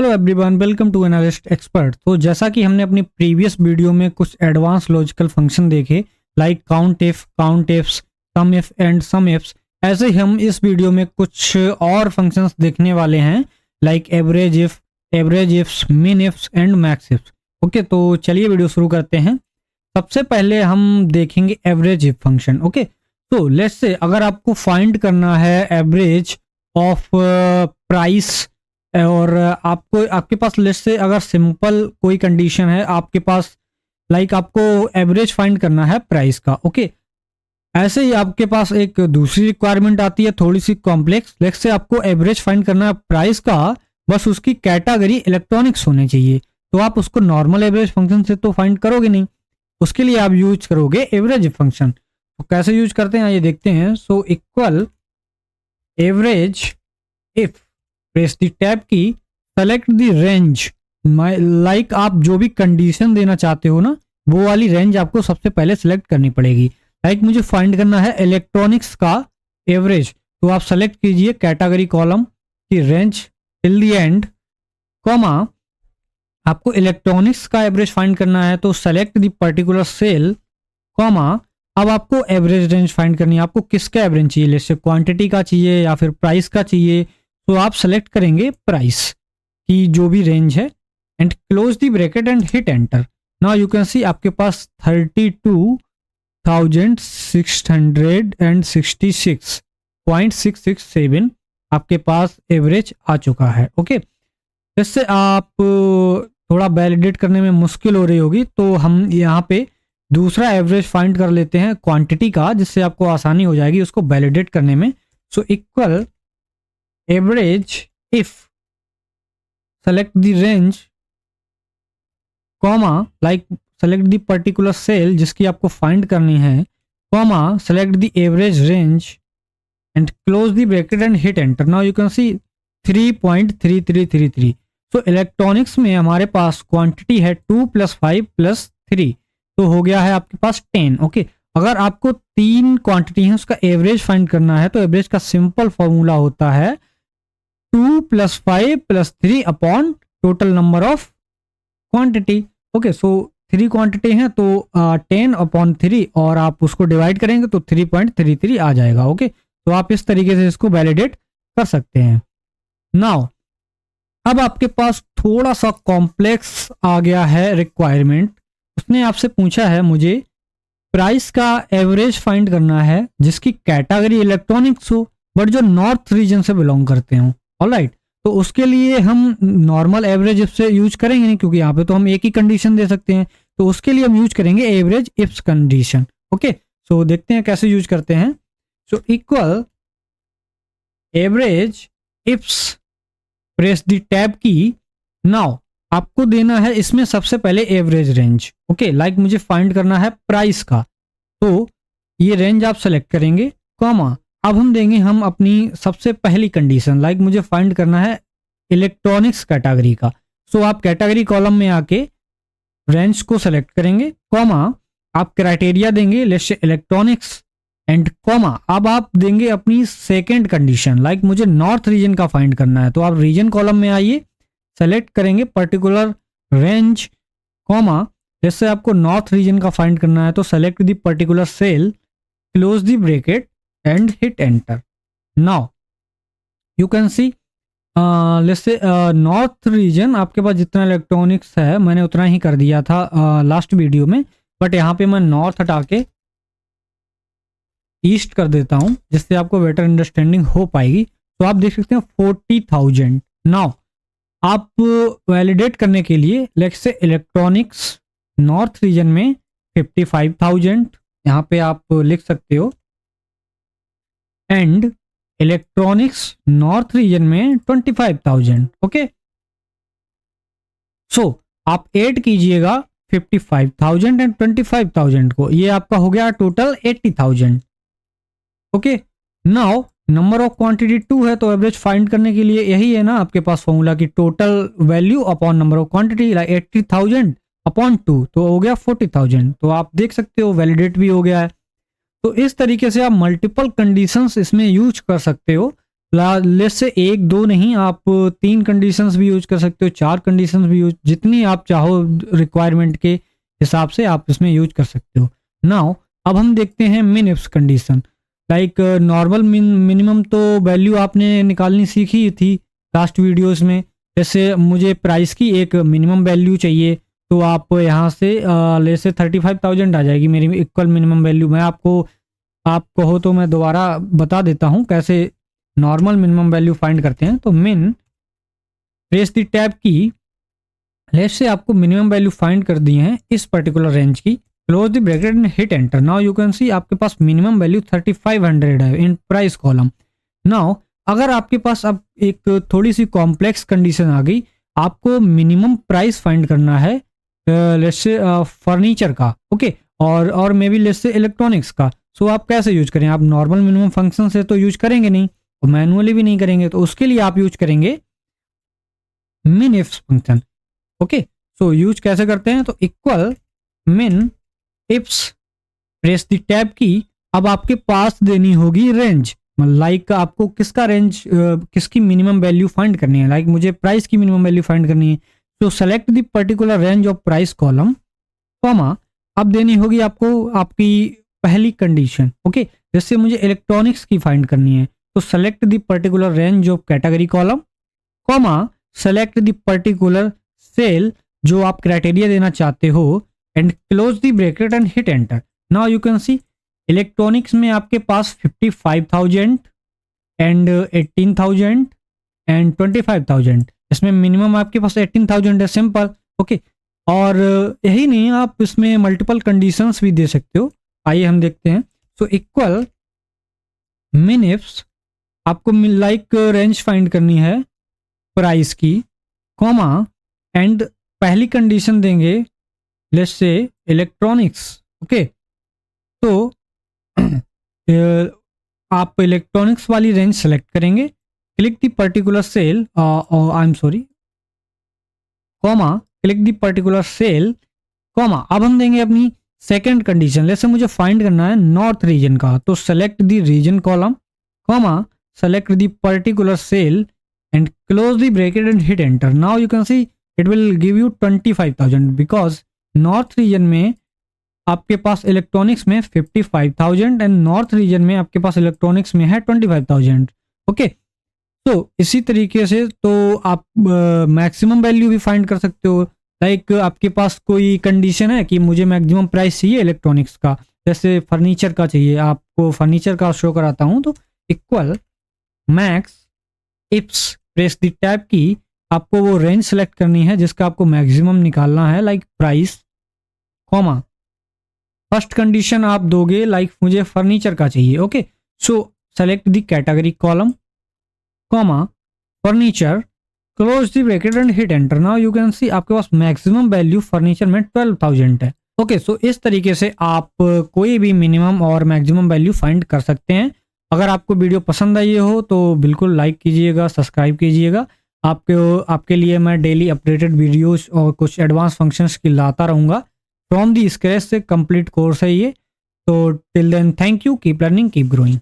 Hello everyone, welcome to analyst expert. तो जैसा कि हमने अपनी प्रीवियस वीडियो में कुछ एडवांस लॉजिकल फंक्शन देखे like count ifs, sum if and sum ifs, ऐसे ही हम इस वीडियो में कुछ और फंक्शंस देखने वाले हैं लाइक एवरेज इफ्स, मिन ifs and max ifs. Okay, तो चलिए वीडियो शुरू करते हैं। सबसे पहले हम देखेंगे एवरेज इफ फंक्शन। ओके, तो लेट्स से अगर आपको फाइंड करना है एवरेज ऑफ प्राइस और आपके पास लेट्स से अगर सिंपल कोई कंडीशन है आपके पास, लाइक आपको एवरेज फाइंड करना है प्राइस का। ओके, ऐसे ही आपके पास एक दूसरी रिक्वायरमेंट आती है थोड़ी सी कॉम्प्लेक्स। लेट्स से आपको एवरेज फाइंड करना है प्राइस का, बस उसकी कैटेगरी इलेक्ट्रॉनिक्स होने चाहिए। तो आप उसको नॉर्मल एवरेज फंक्शन से तो फाइंड करोगे नहीं, उसके लिए आप यूज करोगे एवरेज फंक्शन। तो कैसे यूज करते हैं ये देखते हैं। So equal average if, press the tab की, सेलेक्ट द रेंज। लाइक आप जो भी कंडीशन देना चाहते हो ना, वो वाली रेंज आपको सबसे पहले सेलेक्ट करनी पड़ेगी। लाइक मुझे फाइंड करना है इलेक्ट्रॉनिक्स का एवरेज, तो आप सेलेक्ट कीजिए कैटेगरी कॉलम की range till the end, comma आपको इलेक्ट्रॉनिक्स का एवरेज फाइंड करना है तो select the particular cell, comma अब आपको एवरेज रेंज फाइंड करनी है। आपको किसका एवरेज चाहिए, जैसे क्वांटिटी का चाहिए या फिर प्राइस का चाहिए, तो आप सेलेक्ट करेंगे प्राइस की जो भी रेंज है and close the bracket and hit enter. Now you can सी आपके पास 32,666.667 आपके पास एवरेज आ चुका है। ओके, इससे आप थोड़ा वैलिडेट करने में मुश्किल हो रही होगी, तो हम यहाँ पे दूसरा एवरेज फाइंड कर लेते हैं क्वांटिटी का, जिससे आपको आसानी हो जाएगी उसको वैलिडेट करने में। So equal average if, select the range, comma like select the particular cell जिसकी आपको फाइंड करनी है, comma select the average range and close the bracket and hit enter. Now you can see 3.3333। So electronics में हमारे पास quantity है 2 + 5 + 3, तो हो गया है आपके पास 10। ओके, अगर आपको 3 क्वांटिटी है उसका एवरेज फाइंड करना है तो एवरेज का सिंपल फॉर्मूला होता है 2 + 5 + 3 upon total number of quantity. Okay, so 3 quantity है तो 10/3 और आप उसको डिवाइड करेंगे तो 3.33 आ जाएगा। ओके, तो आप इस तरीके से इसको वैलिडेट कर सकते हैं। नाउ अब आपके पास थोड़ा सा कॉम्प्लेक्स आ गया है रिक्वायरमेंट। उसने आपसे पूछा है मुझे प्राइस का एवरेज फाइंड करना है जिसकी कैटेगरी इलेक्ट्रॉनिक्स हो बट जो नॉर्थ रीजन से बिलोंग करते हो। ऑलराइट, तो उसके लिए हम नॉर्मल एवरेज इफ से यूज करेंगे नहीं, क्योंकि यहाँ पे तो हम एक ही कंडीशन दे सकते हैं, तो उसके लिए हम यूज करेंगे एवरेज इफ्स कंडीशन। ओके, सो देखते हैं कैसे यूज करते हैं। So equal average ifs, press the tab की। नाउ आपको देना है इसमें सबसे पहले एवरेज रेंज। ओके, लाइक मुझे फाइंड करना है प्राइस का, तो ये रेंज आप सेलेक्ट करेंगे, कॉमा अब हम देंगे हम अपनी सबसे पहली कंडीशन, लाइक मुझे फाइंड करना है इलेक्ट्रॉनिक्स कैटेगरी का। सो आप कैटेगरी कॉलम में आके रेंज को सेलेक्ट करेंगे, कॉमा आप क्राइटेरिया देंगे let's say electronics and comma अब आप देंगे अपनी सेकेंड कंडीशन, लाइक मुझे नॉर्थ रीजन का फाइंड करना है, तो आप रीजन कॉलम में आइए, सेलेक्ट करेंगे पर्टिकुलर रेंज, कॉमा जैसे आपको नॉर्थ रीजन का फाइंड करना है तो select the particular cell, close the bracket and hit enter. Now you can see let's say north region आपके पास जितना इलेक्ट्रॉनिक्स है मैंने उतना ही कर दिया था लास्ट वीडियो में, बट यहाँ पे मैं नॉर्थ हटा के ईस्ट कर देता हूँ जिससे आपको बेटर अंडरस्टैंडिंग हो पाएगी। तो आप देख सकते हैं 40,000। नाउ आप वैलिडेट करने के लिए let's say electronics north region में 55,000 यहाँ पे आप लिख सकते हो, एंड इलेक्ट्रॉनिक्स नॉर्थ रीजन में 25,000। ओके, सो आप ऐड कीजिएगा 55,000 एंड 25,000 को, ये आपका हो गया total 80,000। Okay, now number of quantity 2 है तो एवरेज फाइंड करने के लिए यही है ना आपके पास फॉर्मूला की total value upon number of quantity, like 80,000 upon 2 तो हो गया 40,000। तो आप देख सकते हो वैलिडेट भी हो गया है। तो इस तरीके से आप मल्टीपल कंडीशंस इसमें यूज कर सकते हो, लेस से एक दो नहीं, आप 3 कंडीशंस भी यूज कर सकते हो, 4 कंडीशंस भी यूज, जितनी आप चाहो रिक्वायरमेंट के हिसाब से आप इसमें यूज कर सकते हो। नाउ अब हम देखते हैं मिन ifs condition. Like normal minimum तो वैल्यू आपने निकालनी सीखी थी लास्ट वीडियोस में। जैसे मुझे प्राइस की एक मिनिमम वैल्यू चाहिए, तो आप यहाँ से ले से 35,000 आ जाएगी मेरी इक्वल मिनिमम वैल्यू। मैं आपको, आप कहो तो मैं दोबारा बता देता हूँ कैसे नॉर्मल मिनिमम वैल्यू फाइंड करते हैं। तो मिन, प्रेस द टैब की, लेट्स से आपको मिनिमम वैल्यू फाइंड कर दी है इस पर्टिकुलर रेंज की, close the bracket and hit enter. Now you can सी आपके पास मिनिमम वैल्यू 3500 है इन प्राइस कॉलम। नाउ अगर आपके पास अब एक थोड़ी सी कॉम्प्लेक्स कंडीशन आ गई, आपको मिनिमम प्राइस फाइंड करना है लेट्स से फर्नीचर का, ओके, और may be let's say electronics का। सो आप कैसे यूज करें? आप नॉर्मल मिनिमम फंक्शन से तो यूज करेंगे नहीं, और मैनुअली भी नहीं करेंगे, तो उसके लिए आप यूज करेंगे मिन इफ्स फंक्शन। ओके, सो यूज कैसे करते हैं? तो equal min ifs, press the tab की। अब आपके पास देनी होगी रेंज, लाइक आपको किसका रेंज, किसकी मिनिमम वैल्यू फाइंड करनी है। लाइक मुझे प्राइस की मिनिमम वैल्यू फाइंड करनी है, तो select the particular range of price column, comma, अब देनी होगी आपको आपकी पहली कंडीशन। ओके, जैसे मुझे इलेक्ट्रॉनिक्स की फाइंड करनी है, तो select the particular range of category column, comma, select the particular cell जो आप क्राइटेरिया देना चाहते हो, and close the bracket and hit enter. Now you can see electronics में आपके पास 55,000 एंड 18,000 एंड 25,000, इसमें मिनिमम आपके पास 18,000 है, सिंपल। ओके, और यही नहीं, आप इसमें मल्टीपल कंडीशंस भी दे सकते हो। आइए हम देखते हैं। सो इक्वल मिन इफ्स, आपको लाइक रेंज फाइंड करनी है प्राइस की, कॉमा, एंड पहली कंडीशन देंगे लेट्स से इलेक्ट्रॉनिक्स। ओके, तो आप इलेक्ट्रॉनिक्स वाली रेंज सेलेक्ट करेंगे, click the particular cell, I am sorry, comma, click the particular cell, comma, अब हम देंगे अपनी सेकंड कंडीशन। जैसे मुझे फाइंड करना है नॉर्थ रीजन का, तो select the region column, comma, select the particular cell and close the bracket and hit enter. Now you can see it will give you 25,000 because north region में आपके पास electronics में 55,000 and north region में आपके पास electronics में है 25,000। Okay, तो इसी तरीके से तो आप मैक्सिमम वैल्यू भी फाइंड कर सकते हो। लाइक आपके पास कोई कंडीशन है कि मुझे मैक्सिमम प्राइस चाहिए इलेक्ट्रॉनिक्स का, जैसे फर्नीचर का चाहिए, आपको फर्नीचर का शो कराता हूं, तो equal max ifs, press the tab की, आपको वो रेंज सेलेक्ट करनी है जिसका आपको मैक्सिमम निकालना है, like price, comma, first condition आप दोगे लाइक मुझे फर्नीचर का चाहिए। Okay, so select the category column, comma, furniture, close the bracket and hit enter. Now you can सी आपके पास मैक्सिमम वैल्यू फर्नीचर में 12,000 है। ओके, सो इस तरीके से आप कोई भी मिनिमम और मैक्सिमम वैल्यू फाइंड कर सकते हैं। अगर आपको वीडियो पसंद आई हो तो बिल्कुल लाइक कीजिएगा, सब्सक्राइब कीजिएगा। आपके लिए मैं डेली अपडेटेड वीडियोस और कुछ एडवांस फंक्शंस की लाता रहूँगा। फ्रॉम दी स्क्रैच से कंप्लीट कोर्स है ये। तो till then thank you, keep learning, keep growing.